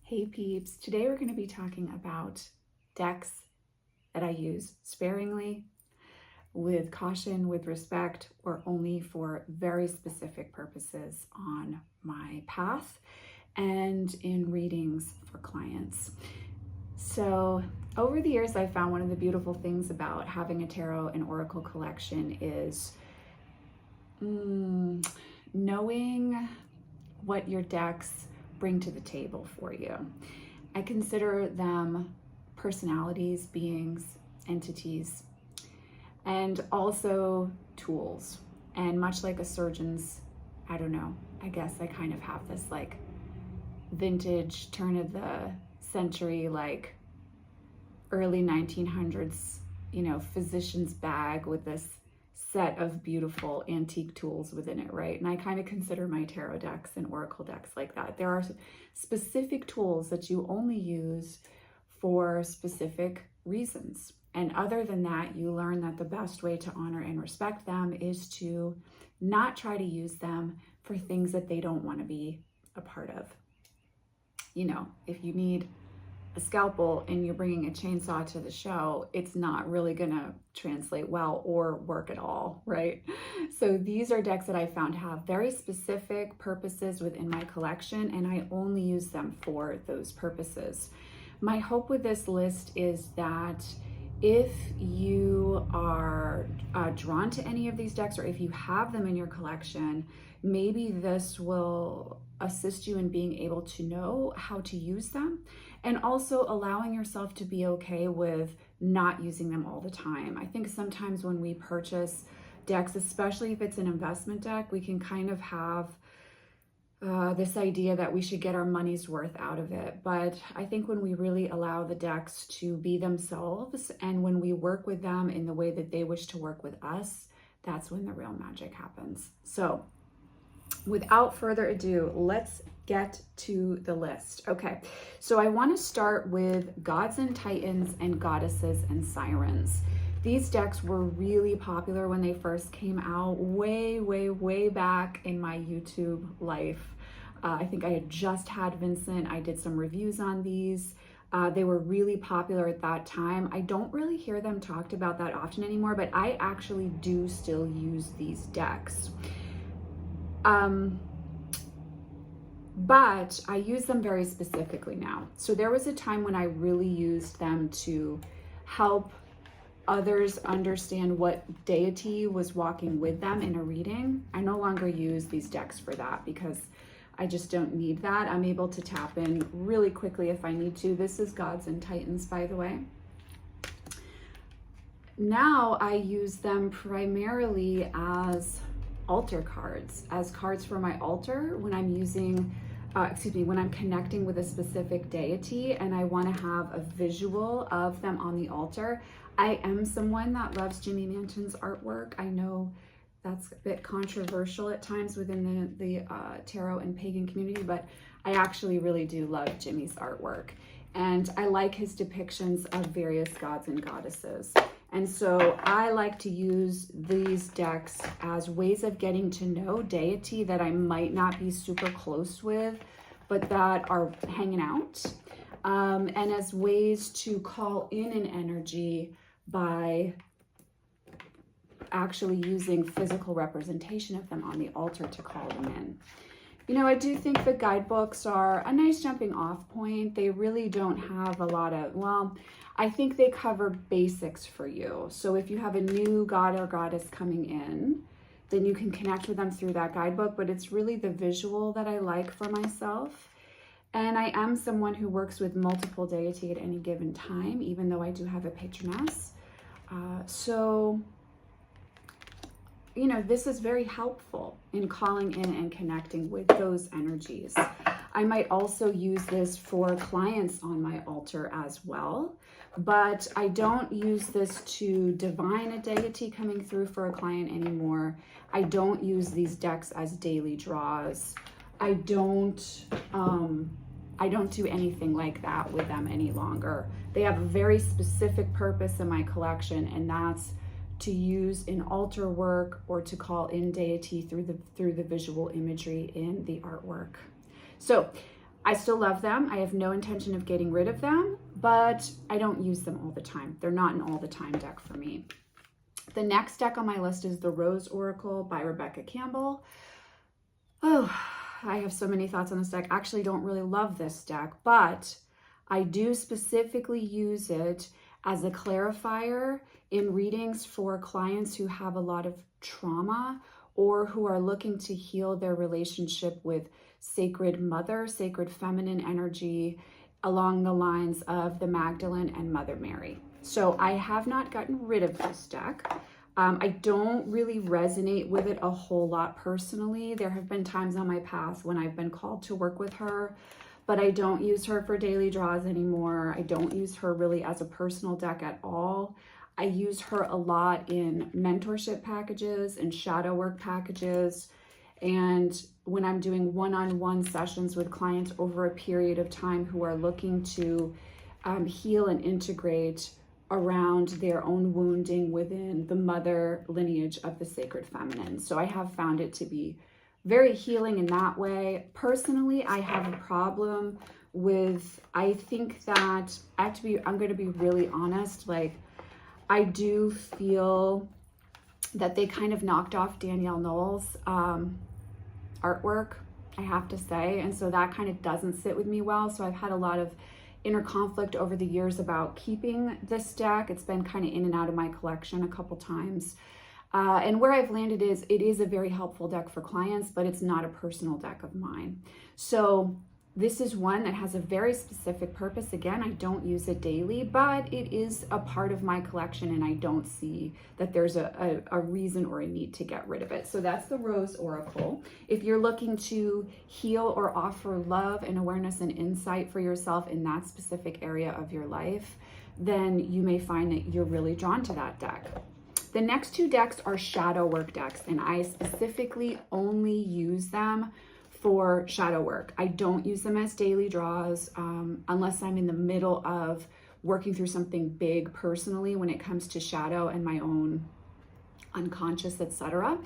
Hey peeps, today we're going to be talking about decks that I use sparingly, with caution, with respect, or only for very specific purposes on my path and in readings for clients. So over the years, I found one of the beautiful things about having a tarot and oracle collection is knowing what your decks bring to the table for you. I consider them personalities, beings, entities, and also tools. And much like a surgeon's, I don't know, I guess I kind of have this like vintage turn of the century, like early 1900s, physician's bag with this set of beautiful antique tools within it, right? And I kind of consider my tarot decks and oracle decks like that. There are specific tools that you only use for specific reasons. And other than that, you learn that the best way to honor and respect them is to not try to use them for things that they don't want to be a part of. If you need a scalpel and you're bringing a chainsaw to the show, it's not really gonna translate well or work at all, right? So these are decks that I found have very specific purposes within my collection, and I only use them for those purposes. My hope with this list is that if you are drawn to any of these decks, or if you have them in your collection, maybe this will assist you in being able to know how to use them, and also allowing yourself to be okay with not using them all the time. I think sometimes when we purchase decks, especially if it's an investment deck, we can kind of have this idea that we should get our money's worth out of it. But I think when we really allow the decks to be themselves, and when we work with them in the way that they wish to work with us, that's when the real magic happens. So without further ado, let's get to the list. Okay, so I want to start with gods and titans and goddesses and sirens. These decks were really popular when they first came out, way back in my YouTube life. I think I had just had Vincent. I did some reviews on these. They were really popular at that time. I don't really hear them talked about that often anymore, but I actually do still use these decks. But I use them very specifically now. So there was a time when I really used them to help others understand what deity was walking with them in a reading. I no longer use these decks for that because I just don't need that. I'm able to tap in really quickly if I need to. This is Gods and Titans, by the way. Now I use them primarily as altar cards, as cards for my altar when I'm using, when I'm connecting with a specific deity and I want to have a visual of them on the altar. I am someone that loves Jimmy Manton's artwork. I know that's a bit controversial at times within the tarot and pagan community, but I actually really do love Jimmy's artwork. And I like his depictions of various gods and goddesses. And so I like to use these decks as ways of getting to know deity that I might not be super close with, but that are hanging out, and as ways to call in an energy by actually using physical representation of them on the altar to call them in. I do think the guidebooks are a nice jumping off point. They really don't have a lot of, I think they cover basics for you. So if you have a new god or goddess coming in, then you can connect with them through that guidebook, but it's really the visual that I like for myself. And I am someone who works with multiple deity at any given time, even though I do have a patroness. This is very helpful in calling in and connecting with those energies. I might also use this for clients on my altar as well, but I don't use this to divine a deity coming through for a client anymore. I don't use these decks as daily draws. I don't do anything like that with them any longer. They have a very specific purpose in my collection, and that's to use in altar work or to call in deity through the visual imagery in the artwork. So I still love them. I have no intention of getting rid of them, but I don't use them all the time. They're not an all the time deck for me. The next deck on my list is the Rose Oracle by Rebecca Campbell. Oh, I have so many thoughts on this deck. I actually don't really love this deck, but I do specifically use it as a clarifier in readings for clients who have a lot of trauma or who are looking to heal their relationship with sacred mother, sacred feminine energy along the lines of the Magdalene and Mother Mary. So I have not gotten rid of this deck. I don't really resonate with it a whole lot personally. There have been times on my path when I've been called to work with her, but I don't use her for daily draws anymore. I don't use her really as a personal deck at all. I use her a lot in mentorship packages and shadow work packages. And when I'm doing one-on-one sessions with clients over a period of time who are looking to heal and integrate around their own wounding within the mother lineage of the sacred feminine. So I have found it to be very healing in that way. Personally, I have a problem with, I think that I'm going to be really honest, like I do feel that they kind of knocked off Danielle Knowles' artwork, I have to say. And so that kind of doesn't sit with me well. So I've had a lot of inner conflict over the years about keeping this deck. It's been kind of in and out of my collection a couple times. And where I've landed is it is a very helpful deck for clients, but it's not a personal deck of mine. So this is one that has a very specific purpose. Again, I don't use it daily, but it is a part of my collection and I don't see that there's a reason or a need to get rid of it. So that's the Rose Oracle. If you're looking to heal or offer love and awareness and insight for yourself in that specific area of your life, then you may find that you're really drawn to that deck. The next two decks are shadow work decks, and I specifically only use them for shadow work. I don't use them as daily draws unless I'm in the middle of working through something big personally when it comes to shadow and my own unconscious, etc.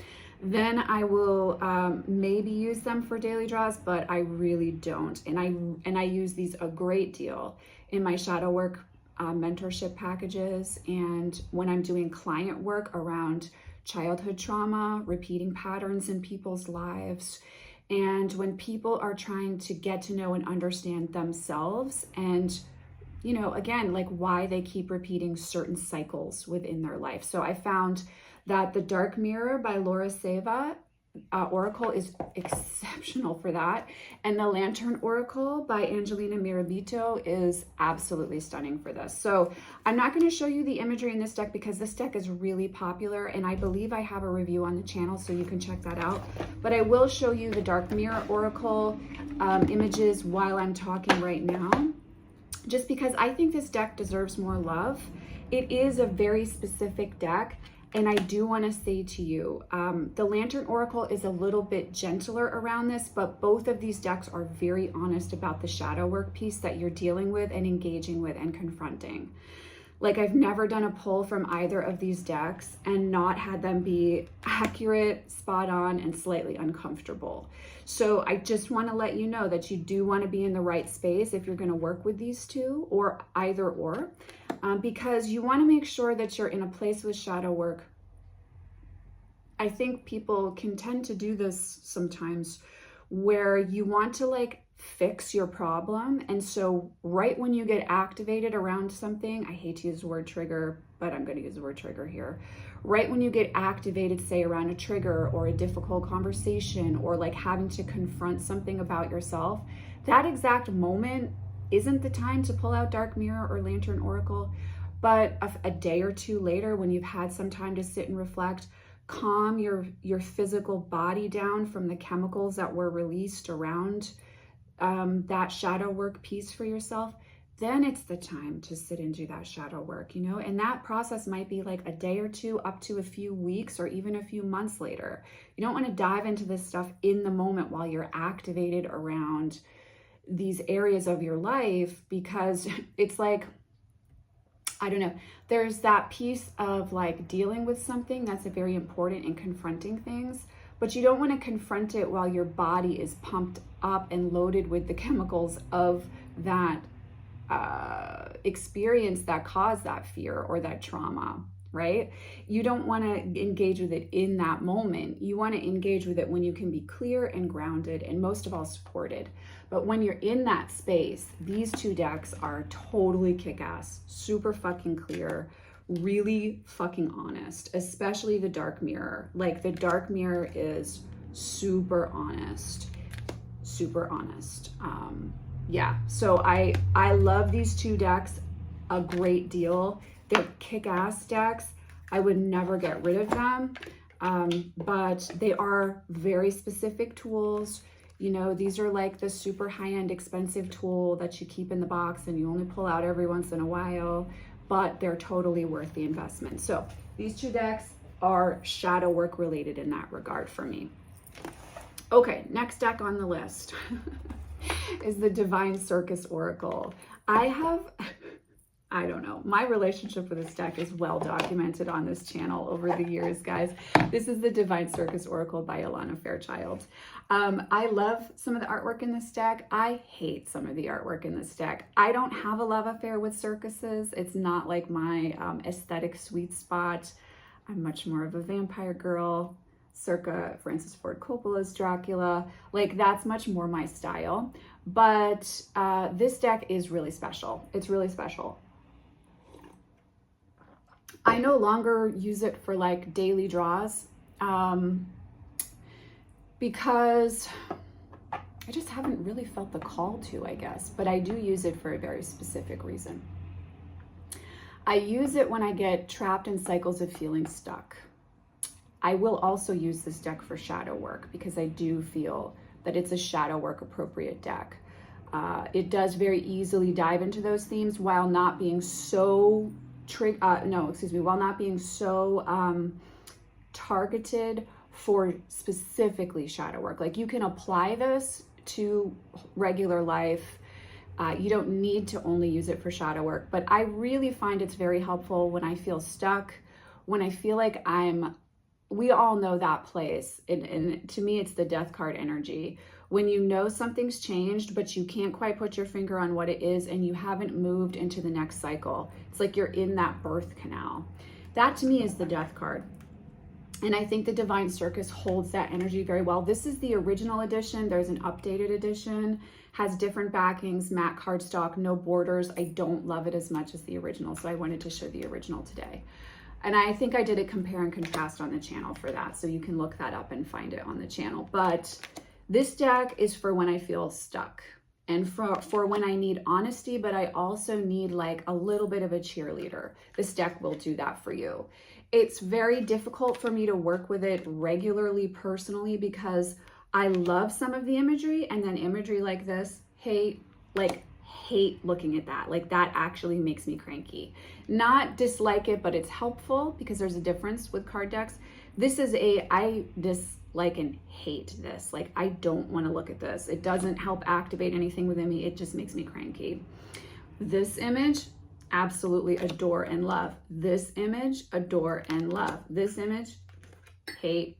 Then I will maybe use them for daily draws, but I really don't. And I use these a great deal in my shadow work mentorship packages, and when I'm doing client work around childhood trauma, repeating patterns in people's lives, and when people are trying to get to know and understand themselves and, you know, again, like why they keep repeating certain cycles within their life. So I found that the Dark Mirror by Laura Seva Oracle is exceptional for that. And the Lantern Oracle by Angelina Mirabito is absolutely stunning for this. So I'm not going to show you the imagery in this deck because this deck is really popular and I believe I have a review on the channel so you can check that out. But I will show you the Dark Mirror Oracle images while I'm talking right now, just because I think this deck deserves more love. It is a very specific deck. And I do want to say to you, the Lantern Oracle is a little bit gentler around this, but both of these decks are very honest about the shadow work piece that you're dealing with and engaging with and confronting. Like I've never done a pull from either of these decks and not had them be accurate, spot on, and slightly uncomfortable. So I just want to let you know that you do want to be in the right space if you're going to work with these two or either or. Because you want to make sure that you're in a place with shadow work. I think people can tend to do this sometimes where you want to like fix your problem. And so right when you get activated around something, I hate to use the word trigger, but I'm going to use the word trigger here. Right when you get activated, say around a trigger or a difficult conversation or like having to confront something about yourself, that exact moment isn't the time to pull out Dark Mirror or Lantern Oracle, but a day or two later when you've had some time to sit and reflect, calm your physical body down from the chemicals that were released around that shadow work piece for yourself, then it's the time to sit and do that shadow work, you know? And that process might be like a day or two up to a few weeks or even a few months later. You don't want to dive into this stuff in the moment while you're activated around these areas of your life, because it's like, I don't know, there's that piece of like dealing with something that's very important in confronting things, but you don't want to confront it while your body is pumped up and loaded with the chemicals of that experience that caused that fear or that trauma, right? You don't want to engage with it in that moment. You want to engage with it when you can be clear and grounded and most of all supported. But when you're in that space, these two decks are totally kick-ass, super fucking clear, really fucking honest, especially the Dark Mirror. Like the Dark Mirror is super honest, super honest. Yeah, so I love these two decks a great deal. They're kick-ass decks. I would never get rid of them, but they are very specific tools. You know, these are like the super high-end expensive tool that you keep in the box and you only pull out every once in a while, but they're totally worth the investment. So these two decks are shadow work related in that regard for me. Okay, next deck on the list is the Divine Circus Oracle. I don't know, my relationship with this deck is well documented on this channel over the years, guys. This is the Divine Circus Oracle by Alana Fairchild. I love some of the artwork in this deck. I hate some of the artwork in this deck. I don't have a love affair with circuses. It's not like my aesthetic sweet spot. I'm much more of a vampire girl, circa Francis Ford Coppola's Dracula. Like that's much more my style. But this deck is really special. It's really special. I no longer use it for like daily draws because I just haven't really felt the call to, I guess, but I do use it for a very specific reason. I use it when I get trapped in cycles of feeling stuck. I will also use this deck for shadow work because I do feel that it's a shadow work appropriate deck. It does very easily dive into those themes while not being so while not being so targeted for specifically shadow work. Like you can apply this to regular life. You don't need to only use it for shadow work, but I really find it's very helpful when I feel stuck, when I feel like we all know that place. And to me, it's the death card energy. When you know something's changed, but you can't quite put your finger on what it is and you haven't moved into the next cycle. It's like you're in that birth canal. That to me is the death card. And I think the Divine Circus holds that energy very well. This is the original edition. There's an updated edition, has different backings, matte cardstock, no borders. I don't love it as much as the original, so I wanted to show the original today. And I think I did a compare and contrast on the channel for that, so you can look that up and find it on the channel. But this deck is for when I feel stuck and for when I need honesty, but I also need like a little bit of a cheerleader. This deck will do that for you. It's very difficult for me to work with it regularly personally because I love some of the imagery, and then imagery like this, hate looking at that. Like that actually makes me cranky. Not dislike it, but it's helpful because there's a difference with card decks. This is I dislike and hate this. Like I don't want to look at this. It doesn't help activate anything within me. It just makes me cranky. This image, absolutely adore and love. This image, adore and love. This image, hate.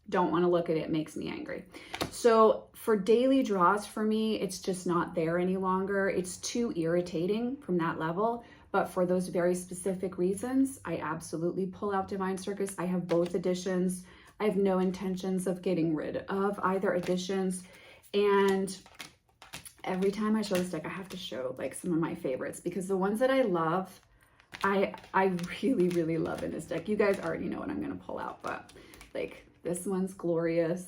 Don't want to look at it, makes me angry. So for daily draws for me, it's just not there any longer. It's too irritating from that level. But for those very specific reasons, I absolutely pull out Divine Circus. I have both editions. I have no intentions of getting rid of either editions. And every time I show this deck, I have to show like some of my favorites because the ones that I love, I really, really love in this deck. You guys already know what I'm going to pull out, but like this one's glorious.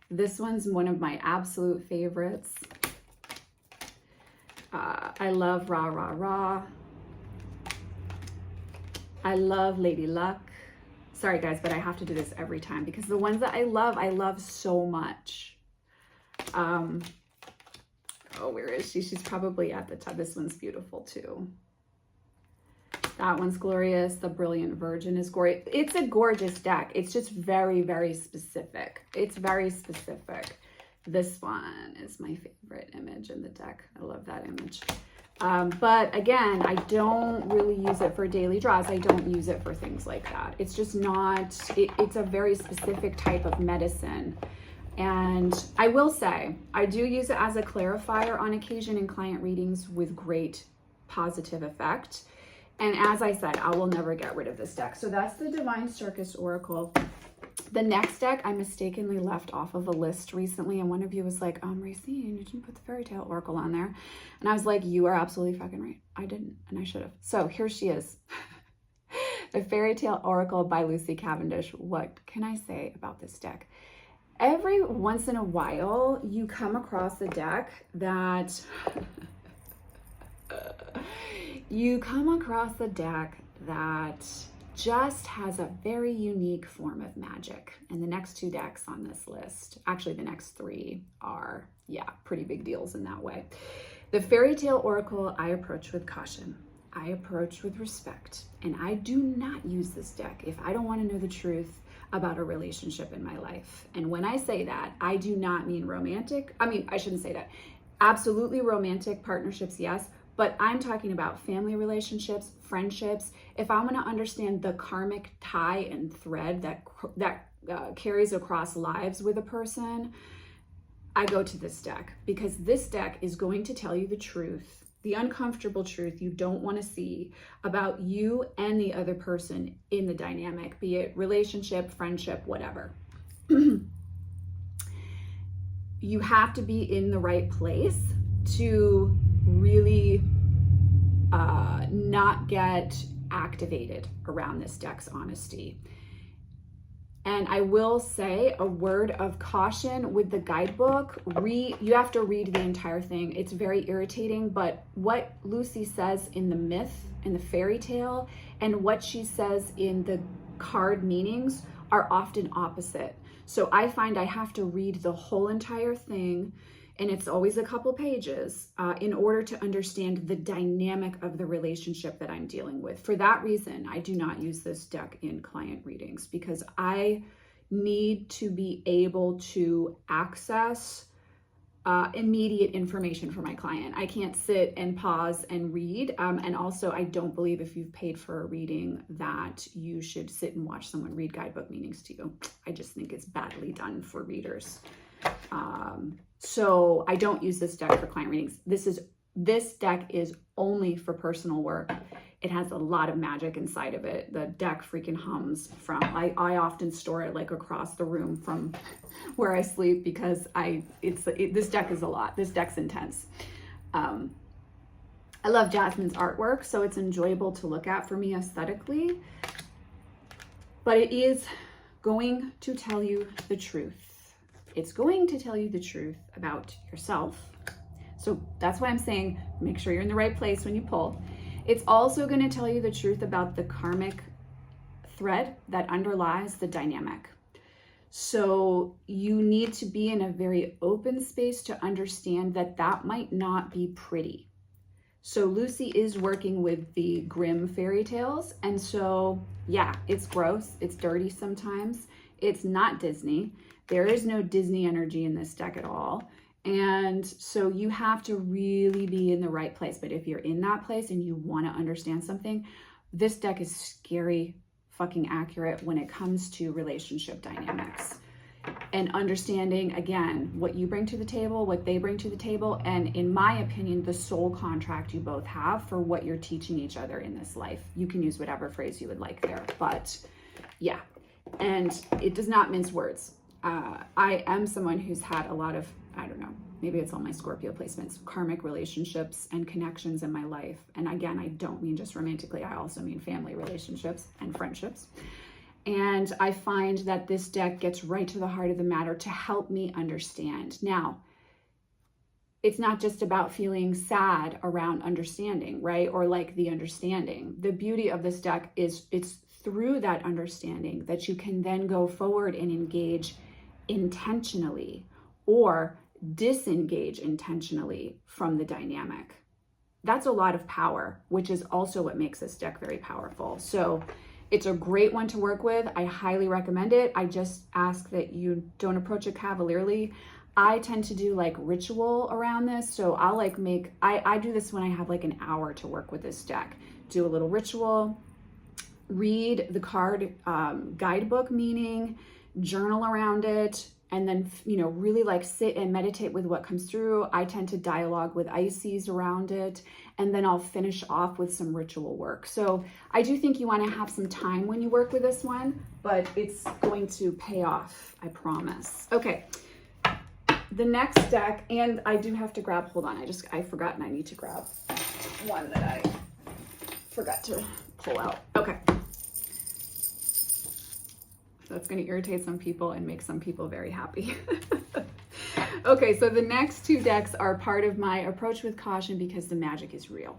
This one's one of my absolute favorites. I love Rah Rah Rah. I love Lady Luck. Sorry guys, but I have to do this every time because the ones that I love so much. Oh, where is she? She's probably at the top. This one's beautiful too. That one's glorious. The Brilliant Virgin is gorgeous. It's a gorgeous deck. It's just very, very specific. It's very specific. This one is my favorite image in the deck. I love that image. But again, I don't really use it for daily draws. I don't use it for things like that. It's just not, it's a very specific type of medicine. And I will say, I do use it as a clarifier on occasion in client readings with great positive effect. And as I said, I will never get rid of this deck. So that's the Divine Circus Oracle. The next deck I mistakenly left off of a list recently, and one of you was like, Racine, you didn't put the Fairy Tale Oracle on there. And I was like, you are absolutely fucking right. I didn't, and I should have. So here she is. The Fairy Tale Oracle by Lucy Cavendish. What can I say about this deck? Every once in a while, you come across a deck that just has a very unique form of magic. And the next two decks on this list, actually the next three are, yeah, pretty big deals in that way. The Fairy Tale Oracle, I approach with caution. I approach with respect. And I do not use this deck if I don't want to know the truth about a relationship in my life. And when I say that, I do not mean romantic. I mean, I shouldn't say that. Absolutely romantic partnerships, yes. But I'm talking about family relationships, friendships. If I want to understand the karmic tie and thread that carries across lives with a person, I go to this deck, because this deck is going to tell you the truth, the uncomfortable truth you don't want to see about you and the other person in the dynamic, be it relationship, friendship, whatever. You have to be in the right place to really not get activated around this deck's honesty. And I will say a word of caution with the guidebook. You have to read the entire thing. It's very irritating, but what Lucy says in the myth, in the fairy tale, and what she says in the card meanings are often opposite. So I find I have to read the whole entire thing, and it's always a couple pages, in order to understand the dynamic of the relationship that I'm dealing with. For that reason, I do not use this deck in client readings, because I need to be able to access immediate information for my client. I can't sit and pause and read. And also, I don't believe if you've paid for a reading that you should sit and watch someone read guidebook meanings to you. I just think it's badly done for readers. So I don't use this deck for client readings. This deck is only for personal work. It has a lot of magic inside of it. The deck freaking hums from, I often store it like across the room from where I sleep, because this deck is a lot. This deck's intense. I love Jasmine's artwork, so it's enjoyable to look at for me aesthetically, but it is going to tell you the truth. It's going to tell you the truth about yourself. So that's why I'm saying, make sure you're in the right place when you pull. It's also going to tell you the truth about the karmic thread that underlies the dynamic. So you need to be in a very open space to understand that that might not be pretty. So Lucy is working with the grim fairy tales. And so, yeah, it's gross. It's dirty sometimes. It's not Disney. There is no Disney energy in this deck at all. And so you have to really be in the right place. But if you're in that place and you want to understand something, this deck is scary fucking accurate when it comes to relationship dynamics. And understanding, again, what you bring to the table, what they bring to the table, and in my opinion, the soul contract you both have for what you're teaching each other in this life. You can use whatever phrase you would like there, but yeah. And it does not mince words. I am someone who's had a lot of, I don't know, maybe it's all my Scorpio placements, karmic relationships and connections in my life. And again, I don't mean just romantically, I also mean family relationships and friendships. And I find that this deck gets right to the heart of the matter to help me understand. Now, it's not just about feeling sad around understanding, right? Or like the understanding. The beauty of this deck is it's through that understanding that you can then go forward and engage intentionally or disengage intentionally from the dynamic. That's a lot of power, which is also what makes this deck very powerful. So it's a great one to work with. I highly recommend it. I just ask that you don't approach it cavalierly. I tend to do like ritual around this. So I'll like I do this when I have like an hour to work with this deck. Do a little ritual, read the card guidebook meaning, journal around it, and then, you know, really like sit and meditate with what comes through. I tend to dialogue with Ices around it, and then I'll finish off with some ritual work. So I do think you want to have some time when you work with this one, but it's going to pay off, I promise. Okay. The next deck, and I do have to grab, hold on, I forgot and I need to grab one that I forgot to pull out. Okay. That's going to irritate some people and make some people very happy. Okay, so the next two decks are part of my approach with caution because the magic is real.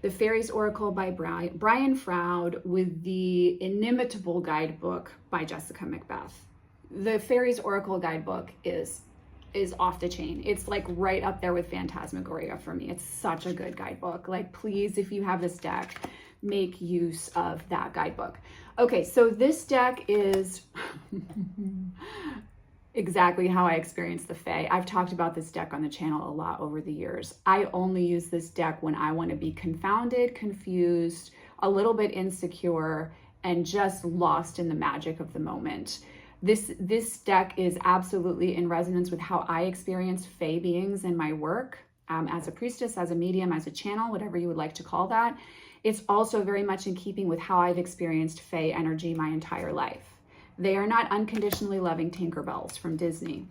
The Fairies Oracle by Brian Froud with the inimitable guidebook by Jessica Macbeth. The Fairies Oracle guidebook is off the chain. It's like right up there with Phantasmagoria for me. It's such a good guidebook. Like, please, if you have this deck, make use of that guidebook. Okay, so this deck is exactly how I experienced the Fae. I've talked about this deck on the channel a lot over the years. I only use this deck when I want to be confounded, confused, a little bit insecure, and just lost in the magic of the moment. This deck is absolutely in resonance with how I experience Fae beings in my work as a priestess, as a medium, as a channel, whatever you would like to call that. It's also very much in keeping with how I've experienced Fae energy my entire life. They are not unconditionally loving Tinkerbells from Disney.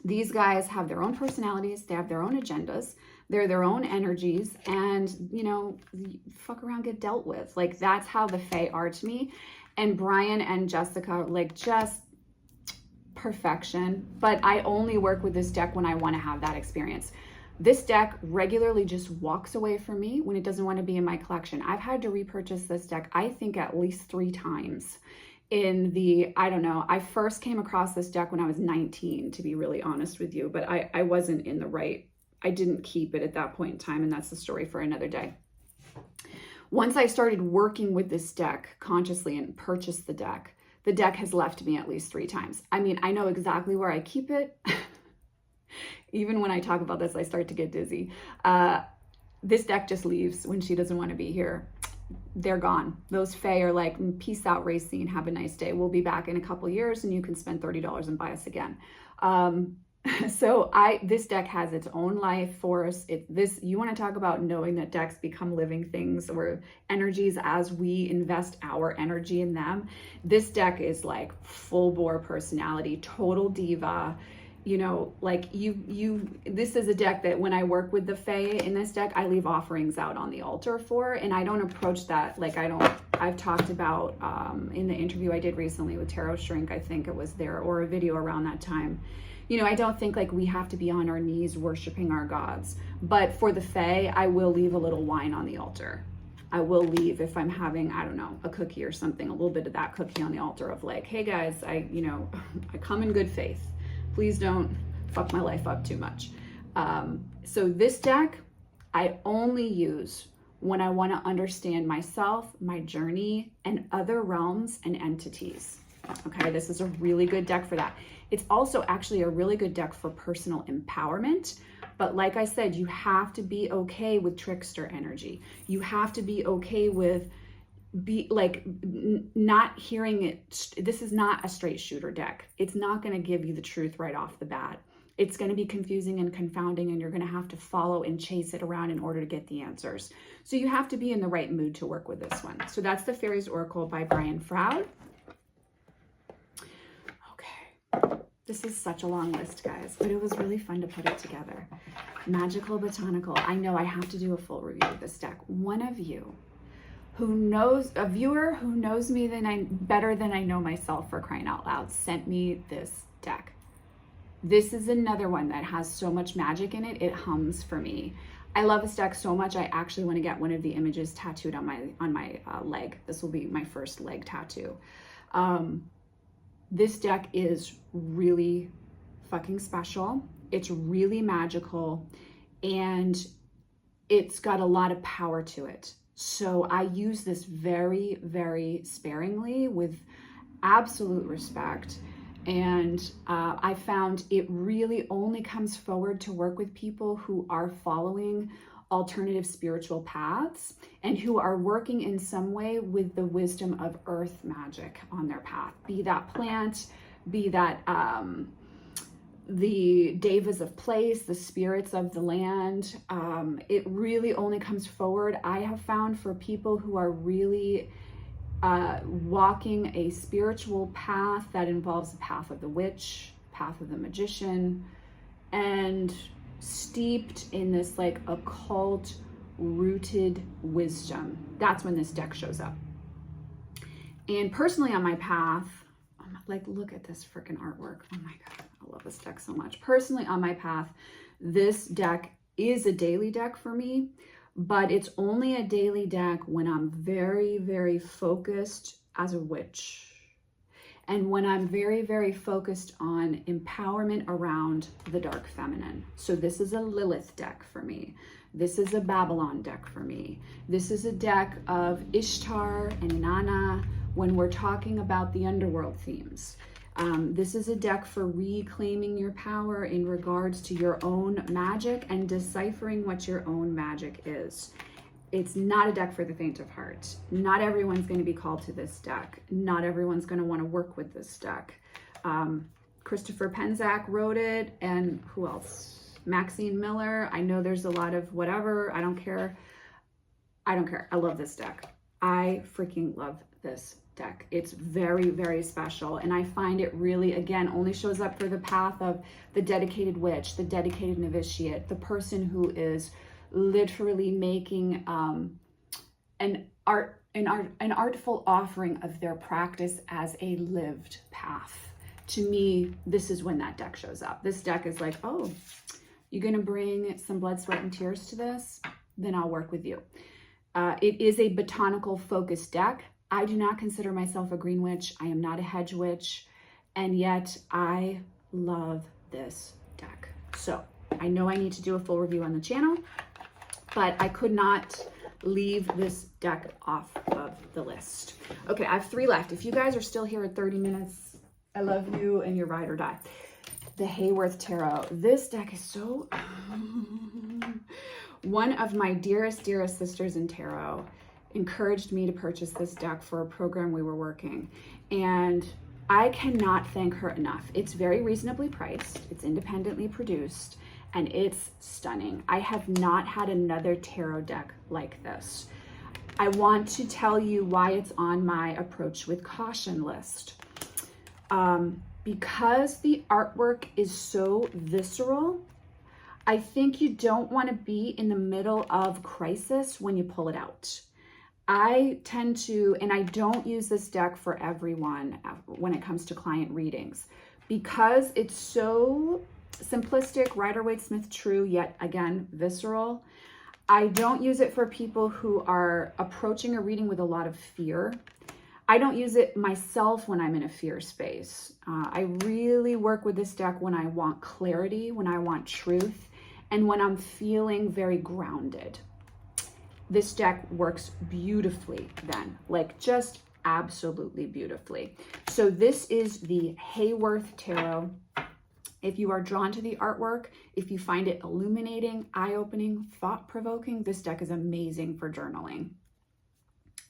These guys have their own personalities, they have their own agendas, they're their own energies, and, you know, fuck around, get dealt with. Like, that's how the Fae are to me. And Brian and Jessica, like, just perfection. But I only work with this deck when I want to have that experience. This deck regularly just walks away from me when it doesn't want to be in my collection. I've had to repurchase this deck, I think, at least 3 times in the, I don't know, I first came across this deck when I was 19, to be really honest with you, but I wasn't in the right, I didn't keep it at that point in time, and that's the story for another day. Once I started working with this deck consciously and purchased the deck has left me at least 3 times. I mean, I know exactly where I keep it. Even when I talk about this, I start to get dizzy. This deck just leaves when she doesn't want to be here. They're gone. Those Fae are like, peace out, Racine, have a nice day. We'll be back in a couple years and you can spend $30 and buy us again. So this deck has its own life force. You want to talk about knowing that decks become living things or energies as we invest our energy in them. This deck is like full bore personality, total diva. You know, like this is a deck that when I work with the Fae in this deck, I leave offerings out on the altar for, and I don't approach that like I've talked about in the interview I did recently with Tarot Shrink, I think it was there, or a video around that time. You know, I don't think like we have to be on our knees worshiping our gods, but for the Fae, I will leave a little wine on the altar. I will leave, if I'm having, I don't know, a cookie or something, a little bit of that cookie on the altar of like, hey guys, I come in good faith. Please don't fuck my life up too much. So this deck, I only use when I want to understand myself, my journey, and other realms and entities. Okay, this is a really good deck for that. It's also actually a really good deck for personal empowerment. But like I said, you have to be okay with trickster energy. You have to be okay with not hearing it. This is not a straight shooter deck. It's not going to give you the truth right off the bat. It's going to be confusing and confounding, and you're going to have to follow and chase it around in order to get the answers. So you have to be in the right mood to work with this one. So that's the Fairies Oracle by Brian Froud. Okay. This is such a long list, guys, but it was really fun to put it together. Magickal, Botanical. I know I have to do a full review of this deck. One of you a viewer who knows me better than I know myself, for crying out loud, sent me this deck. This is another one that has so much magic in it, it hums for me. I love this deck so much, I actually want to get one of the images tattooed on my leg. This will be my first leg tattoo. This deck is really fucking special. It's really magical, and it's got a lot of power to it. So I use this very, very sparingly with absolute respect. And I found it really only comes forward to work with people who are following alternative spiritual paths and who are working in some way with the wisdom of earth magic on their path, be that plant, be that the devas of place, the spirits of the land. It really only comes forward, I have found, for people who are really walking a spiritual path that involves the path of the witch, path of the magician, and steeped in this like occult rooted wisdom. That's when this deck shows up. And personally on my path, like, look at this freaking artwork. Oh my God, I love this deck so much. Personally on my path, this deck is a daily deck for me, but it's only a daily deck when I'm very, very focused as a witch. And when I'm very, very focused on empowerment around the dark feminine. So this is a Lilith deck for me. This is a Babylon deck for me. This is a deck of Ishtar and Inanna when we're talking about the underworld themes. This is a deck for reclaiming your power in regards to your own magic and deciphering what your own magic is. It's not a deck for the faint of heart. Not everyone's going to be called to this deck. Not everyone's going to want to work with this deck. Christopher Penczak wrote it, and who else? Maxine Miller. I know there's a lot of whatever. I don't care. I don't care. I love this deck. I freaking love this deck. It's very, very special. And I find it really, again, only shows up for the path of the dedicated witch, the dedicated novitiate, the person who is literally making an artful offering of their practice as a lived path. To me, this is when that deck shows up. This deck is like, oh, you're gonna bring some blood, sweat, and tears to this? Then I'll work with you. It is a botanical focused deck. I do not consider myself a green witch. I am not a hedge witch, and yet I love this deck. So I know I need to do a full review on the channel, but I could not leave this deck off of the list. Okay, I have 3 left. If you guys are still here at 30 minutes, I love you and your ride or die. The Hayworth Tarot. This deck is so... One of my dearest, dearest sisters in tarot encouraged me to purchase this deck for a program we were working. And I cannot thank her enough. It's very reasonably priced. It's independently produced. And it's stunning. I have not had another tarot deck like this. I want to tell you why it's on my approach with caution list. Because the artwork is so visceral, I think you don't want to be in the middle of crisis when you pull it out. I tend to, and I don't use this deck for everyone when it comes to client readings, because it's so simplistic, Rider-Waite-Smith true, yet again, visceral. I don't use it for people who are approaching a reading with a lot of fear. I don't use it myself when I'm in a fear space. I really work with this deck when I want clarity, when I want truth, and when I'm feeling very grounded. This deck works beautifully then, like just absolutely beautifully. So this is the Hayworth Tarot. If you are drawn to the artwork, if you find it illuminating, eye-opening, thought-provoking, this deck is amazing for journaling.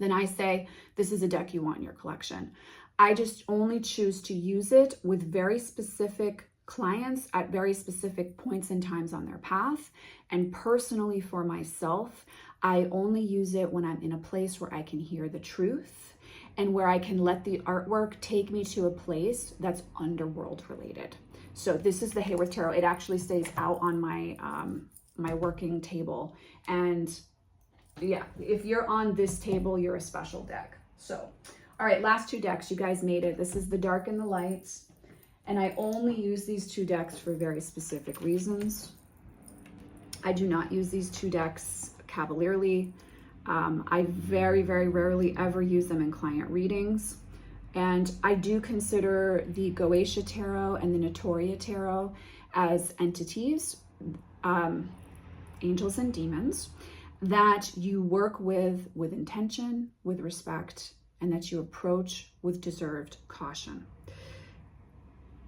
Then I say, this is a deck you want in your collection. I just only choose to use it with very specific clients at very specific points and times on their path. And personally for myself, I only use it when I'm in a place where I can hear the truth and where I can let the artwork take me to a place that's underworld related. So this is the Hayworth Tarot. It actually stays out on my my working table. And yeah, if you're on this table, you're a special deck. So, all right, last 2 decks. You guys made it. This is the Dark and the Lights. And I only use these 2 decks for very specific reasons. I do not use these 2 decks cavalierly. I very, very rarely ever use them in client readings. And I do consider the Goetia Tarot and the Notoria Tarot as entities, angels and demons, that you work with intention, with respect, and that you approach with deserved caution.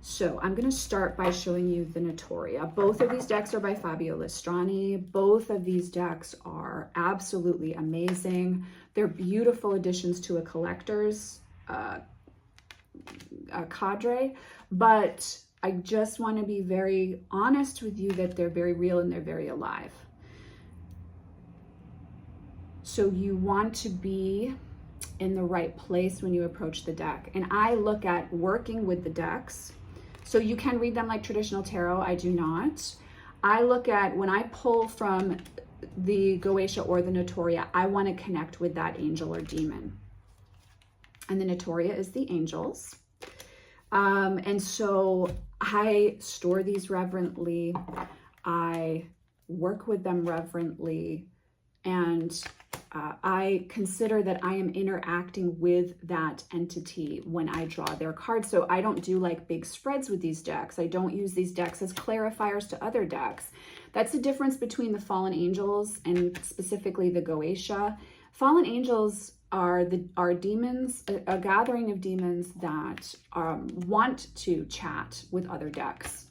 So I'm going to start by showing you the Notoria. Both of these decks are by Fabio Listrani. Both of these decks are absolutely amazing. They're beautiful additions to a collector's cadre, but I just want to be very honest with you that they're very real and they're very alive. So you want to be in the right place when you approach the deck. And I look at working with the decks. So you can read them like traditional tarot. I do not. I look at when I pull from the Goetia or the Notoria, I want to connect with that angel or demon. And the Notoria is the angels. And so I store these reverently. I work with them reverently. And I consider that I am interacting with that entity when I draw their cards. So I don't do like big spreads with these decks. I don't use these decks as clarifiers to other decks. That's the difference between the fallen angels and specifically the Goetia. Fallen angels are demons, a gathering of demons that want to chat with other decks.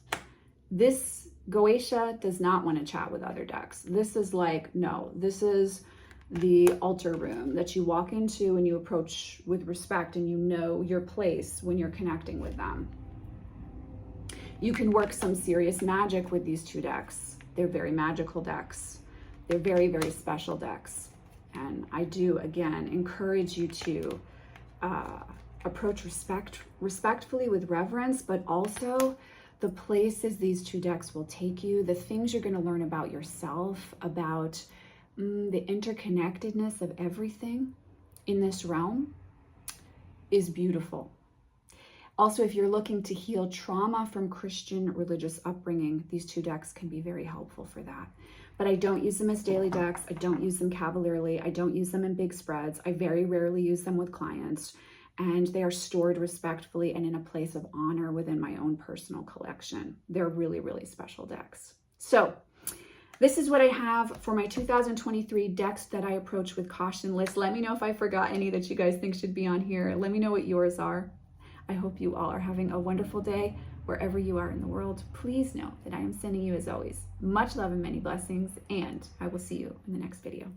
This Goetia does not want to chat with other decks. This is like, no, this is the altar room that you walk into and you approach with respect, and you know your place when you're connecting with them. You can work some serious magic with these two decks. They're very magical decks. They're very, very special decks. And I do, again, encourage you to approach respectfully with reverence, but also the places these two decks will take you, the things you're going to learn about yourself, about the interconnectedness of everything in this realm is beautiful. Also, if you're looking to heal trauma from Christian religious upbringing, these two decks can be very helpful for that. But I don't use them as daily decks. I don't use them cavalierly. I don't use them in big spreads. I very rarely use them with clients. And they are stored respectfully and in a place of honor within my own personal collection. They're really, really special decks. So this is what I have for my 2023 decks that I approach with caution list. Let me know if I forgot any that you guys think should be on here. Let me know what yours are. I hope you all are having a wonderful day wherever you are in the world. Please know that I am sending you, as always, much love and many blessings, and I will see you in the next video.